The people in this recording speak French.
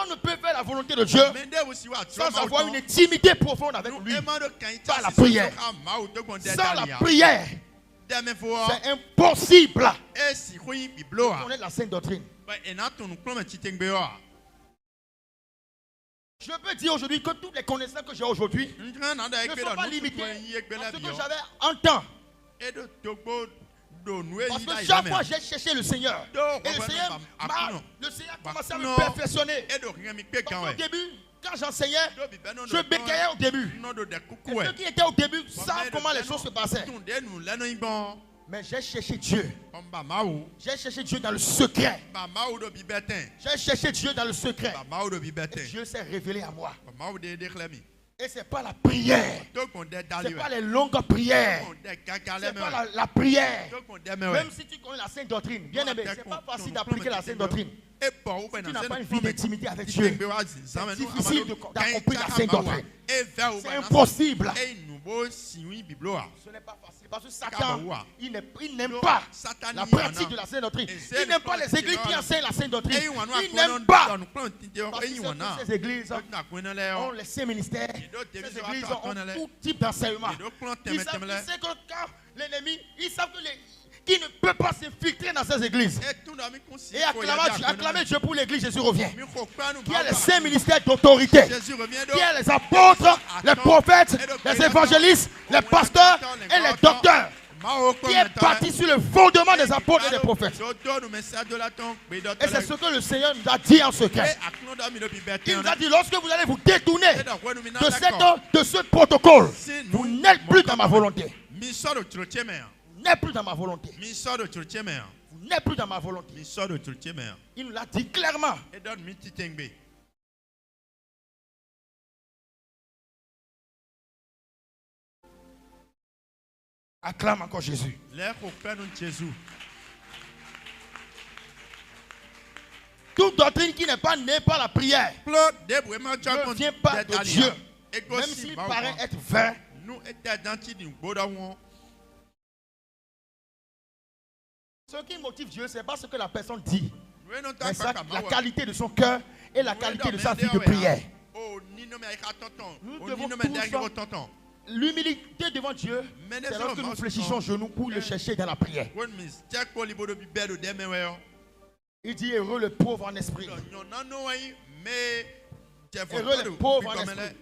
ne peut faire la volonté de Dieu sans avoir une intimité profonde avec lui. Sans la prière. Sans la prière, c'est impossible de connaître la sainte doctrine. Je peux dire aujourd'hui que toutes les connaissances que j'ai aujourd'hui ne sont pas limitées à ce que j'avais en temps. Parce que chaque fois j'ai cherché le Seigneur. Et le Seigneur a commencé à me perfectionner. Au début, quand j'enseignais, je bégayais au début. Et ceux qui étaient au début savent comment les choses se passaient. Mais j'ai cherché Dieu. J'ai cherché Dieu dans le secret. J'ai cherché Dieu dans le secret. Et Dieu s'est révélé à moi. Et ce n'est pas la prière. Ce n'est pas les longues prières. Ce n'est pas la prière. Même si tu connais la sainte doctrine, bien aimé, ce n'est pas facile d'appliquer la sainte doctrine. Si tu n'as pas une vie d'intimité avec Dieu, c'est difficile d'accomplir la sainte doctrine. C'est impossible. Ce n'est pas facile. Parce que Satan, il n'aime pas la pratique de la sainte doctrine. Il n'aime pas les églises qui enseignent la sainte doctrine. Il n'aime pas. Parce que ces églises ont les saints ministères. Ces églises ont tout type d'enseignement. Ils savent que quand l'ennemi, ils savent qu'il ne peut pas s'infiltrer dans ces églises. Et acclamer Dieu pour l'église, Jésus revient. Qui a les saints ministères d'autorité. Qui a les apôtres, les prophètes, les évangélistes, les pasteurs et les docteurs. Qui est parti sur le fondement des apôtres et des prophètes. Et c'est ce que le Seigneur nous a dit en secret. Il nous a dit, lorsque vous allez vous détourner de ce protocole, vous n'êtes plus dans ma volonté. Vous n'êtes plus dans ma volonté. Vous n'êtes plus dans ma volonté. Il nous l'a dit clairement. Acclame encore Jésus. Toute doctrine qui n'est pas née par la prière ne vient pas de Dieu. Même s'il paraît être vain. Ce qui motive Dieu, ce n'est pas ce que la personne dit, mais la qualité de son cœur et la qualité de sa vie de prière. Nous devons tous l'humilité devant Dieu, c'est lorsque nous fléchissons genoux pour le chercher dans la prière. Il dit heureux le pauvre en esprit. Heureux le pauvre en esprit.